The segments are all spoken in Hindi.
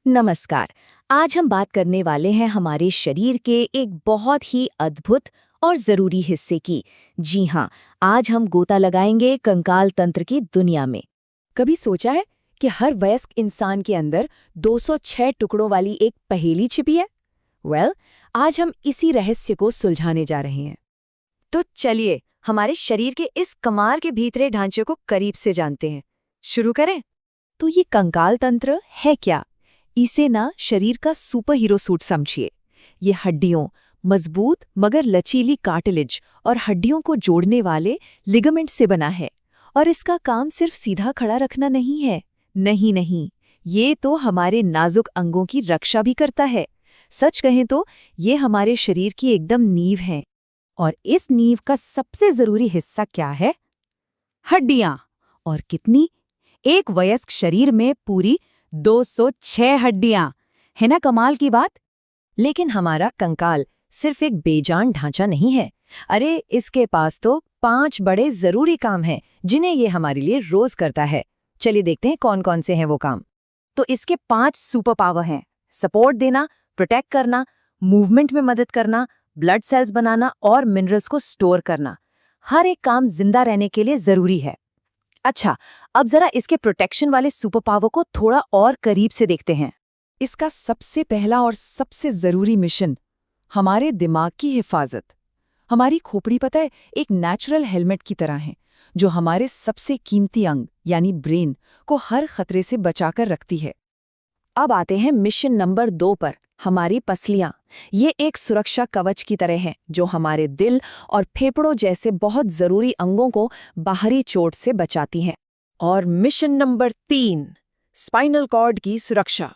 नमस्कार। आज हम बात करने वाले हैं हमारे शरीर के एक बहुत ही अद्भुत और ज़रूरी हिस्से की। जी हाँ, आज हम गोता लगाएंगे कंकाल तंत्र की दुनिया में। कभी सोचा है कि हर वयस्क इंसान के अंदर 206 टुकड़ों वाली एक पहेली छिपी है? आज हम इसी रहस्य को सुलझाने जा रहे हैं। तो चलिए हमारे शरीर के इस कमाल के भीतरे ढांचे को करीब से जानते हैं। शुरू करें। तो ये कंकाल तंत्र है क्या? इसे ना शरीर का सुपर हीरो सूट समझिए। ये हड्डियों, मजबूत मगर लचीली कार्टिलेज और हड्डियों को जोड़ने वाले लिगामेंट से बना है। और इसका काम सिर्फ सीधा खड़ा रखना नहीं है। नहीं नहीं, ये तो हमारे नाजुक अंगों की रक्षा भी करता है। सच कहें तो ये हमारे शरीर की एकदम नींव है। और इस नींव का सबसे जरूरी हिस्सा क्या है? हड्डियां। और कितनी? एक वयस्क शरीर में पूरी 206 हड्डियां। है ना कमाल की बात? लेकिन हमारा कंकाल सिर्फ एक बेजान ढांचा नहीं है। अरे इसके पास तो 5 बड़े जरूरी काम हैं जिन्हें ये हमारे लिए रोज करता है। चलिए देखते हैं कौन कौन से हैं वो काम। तो इसके 5 सुपर पावर हैं: सपोर्ट देना, प्रोटेक्ट करना, मूवमेंट में मदद करना, ब्लड सेल्स बनाना और मिनरल्स को स्टोर करना। हर एक काम जिंदा रहने के लिए जरूरी है। अच्छा, अब जरा इसके प्रोटेक्शन वाले सुपर पावर को थोड़ा और करीब से देखते हैं। इसका सबसे पहला और सबसे जरूरी मिशन हमारे दिमाग की हिफाजत। हमारी खोपड़ी पता है एक नेचुरल हेलमेट की तरह है जो हमारे सबसे कीमती अंग यानी ब्रेन को हर खतरे से बचाकर रखती है। अब आते हैं मिशन नंबर 2 पर, हमारी पसलियां। ये एक सुरक्षा कवच की तरह हैं जो हमारे दिल और फेफड़ों जैसे बहुत जरूरी अंगों को बाहरी चोट से बचाती हैं। और मिशन नंबर 3, स्पाइनल कॉर्ड की सुरक्षा।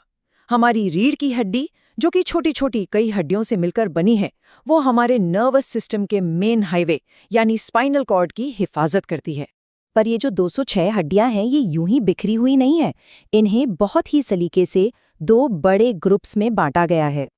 हमारी रीढ़ की हड्डी, जो कि छोटी छोटी कई हड्डियों से मिलकर बनी है, वो हमारे नर्वस सिस्टम के मेन हाईवे यानी स्पाइनल कॉर्ड की हिफाजत करती है। पर ये जो 206 हड्डियां हैं ये यूं ही बिखरी हुई नहीं है। इन्हें बहुत ही सलीके से 2 बड़े ग्रुप्स में बांटा गया है।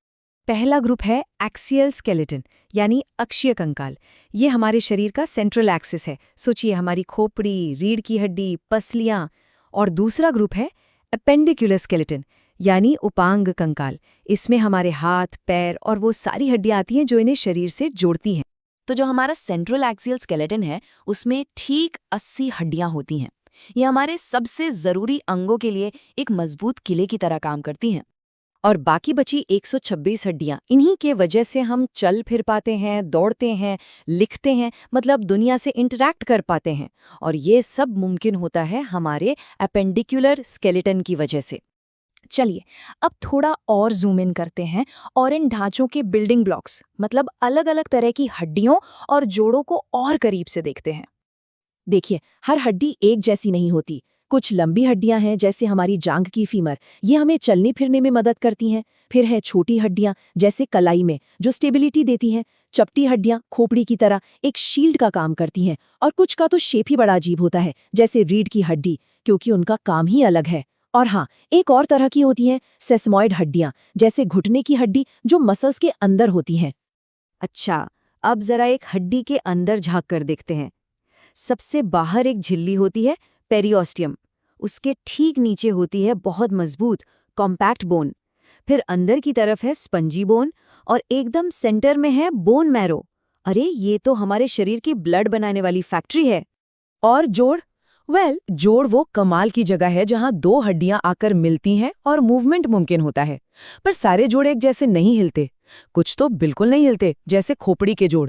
पहला ग्रुप है एक्सियल स्केलेटन यानी अक्षीय कंकाल। ये हमारे शरीर का सेंट्रल एक्सिस है। सोचिए हमारी खोपड़ी, रीढ़ की हड्डी, पसलियां। और दूसरा ग्रुप है एपेंडिकुलर स्केलेटन यानी उपांग कंकाल। इसमें हमारे हाथ, पैर और वो सारी हड्डियां आती हैं जो इन्हें शरीर से जोड़ती हैं। तो जो हमारा सेंट्रल एक्सियल स्केलेटन है उसमें ठीक 80 हड्डियां होती हैं। ये हमारे सबसे जरूरी अंगों के लिए एक मजबूत किले की तरह काम करती हैं। और बाकी बची 126 हड्डियां, इन्हीं के वजह से हम चल फिर पाते हैं, दौड़ते हैं, लिखते हैं, मतलब दुनिया से इंटरैक्ट कर पाते हैं। और ये सब मुमकिन होता है हमारे एपेंडिकुलर स्केलेटन की वजह से। चलिए अब थोड़ा और जूम इन करते हैं और इन ढांचों के बिल्डिंग ब्लॉक्स मतलब अलग अलग तरह की हड्डियों और जोड़ों को और करीब से देखते हैं। देखिए, हर हड्डी एक जैसी नहीं होती। कुछ लंबी हड्डियां हैं जैसे हमारी जांघ की फीमर, ये हमें चलने फिरने में मदद करती हैं। फिर है छोटी हड्डियां जैसे कलाई में जो स्टेबिलिटी देती हैं। चपटी हड्डियां खोपड़ी की तरह एक शील्ड का काम करती हैं। और कुछ का तो शेप ही बड़ा अजीब होता है जैसे रीढ़ की हड्डी, क्योंकि उनका काम ही अलग है। और हाँ, एक और तरह की होती हैं सेसमॉइड हड्डियां जैसे घुटने की हड्डी जो मसल्स के अंदर होती हैं। अच्छा, अब जरा एक हड्डी के अंदर झांक कर देखते हैं। सबसे बाहर एक झिल्ली होती है पेरिओस्टियम। उसके ठीक नीचे होती है बहुत मजबूत कॉम्पैक्ट बोन। फिर अंदर की तरफ है स्पंजी बोन और एकदम सेंटर में है बोन मैरो। अरे ये तो हमारे शरीर की ब्लड बनाने वाली फैक्ट्री है। और जोड़? जोड़ वो कमाल की जगह है जहां 2 हड्डियां आकर मिलती हैं और मूवमेंट मुमकिन होता है। पर सारे जोड़ एक जैसे नहीं हिलते। कुछ तो बिल्कुल नहीं हिलते जैसे खोपड़ी के जोड़।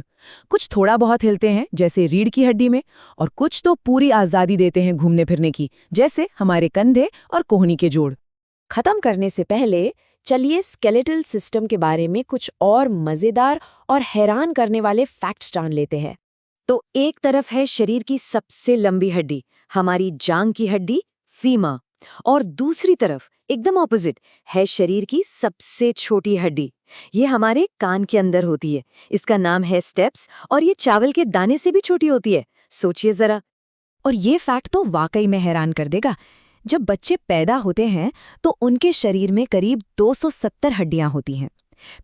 कुछ थोड़ा बहुत हिलते हैं जैसे रीढ़ की हड्डी में। और कुछ तो पूरी आजादी देते हैं घूमने फिरने की जैसे हमारे कंधे और कोहनी के जोड़। खत्म करने से पहले चलिए स्केलेटल सिस्टम के बारे में कुछ और मजेदार और हैरान करने वाले फैक्ट्स जान लेते हैं। तो एक तरफ है शरीर की सबसे लंबी हड्डी, हमारी जांघ की हड्डी फीमर। और दूसरी तरफ एकदम ऑपोजिट है शरीर की सबसे छोटी हड्डी। ये हमारे कान के अंदर होती है। इसका नाम है स्टेप्स और ये चावल के दाने से भी छोटी होती है। सोचिए जरा। और ये फैक्ट तो वाकई में हैरान कर देगा। जब बच्चे पैदा होते हैं तो उनके शरीर में करीब 270 हड्डियां होती हैं।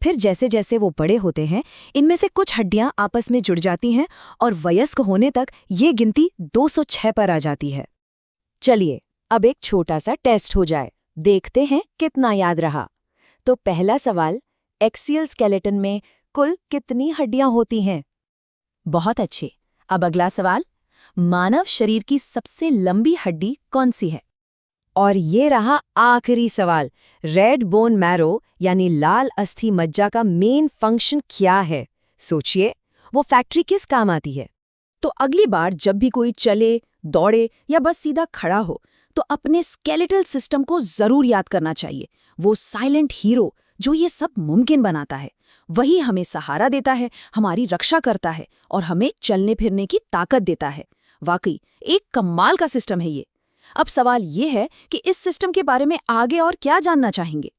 फिर जैसे जैसे वो बड़े होते हैं इनमें से कुछ हड्डियां आपस में जुड़ जाती हैं और वयस्क होने तक ये गिनती 206 पर आ जाती है। चलिए अब एक छोटा सा टेस्ट हो जाए। देखते हैं कितना याद रहा। तो पहला सवाल, एक्सियल स्केलेटन में कुल कितनी हड्डियां होती हैं? बहुत अच्छे। अब अगला सवाल, मानव शरीर की सबसे लंबी हड्डी कौन सी है? और ये रहा आखिरी सवाल, रेड बोन मैरो यानी लाल अस्थि मज्जा का मेन फंक्शन क्या है? सोचिए, वो फैक्ट्री किस काम आती है? तो अगली बार जब भी कोई चले, दौड़े या बस सीधा खड़ा हो, तो अपने स्केलेटल सिस्टम को जरूर याद करना चाहिए। वो साइलेंट हीरो जो ये सब मुमकिन बनाता है, वही हमें सहारा देता है, हमारी रक्षा करता है और हमें चलने फिरने की ताकत देता है। वाकई एक कमाल का सिस्टम है ये। अब सवाल ये है कि इस सिस्टम के बारे में आगे और क्या जानना चाहेंगे?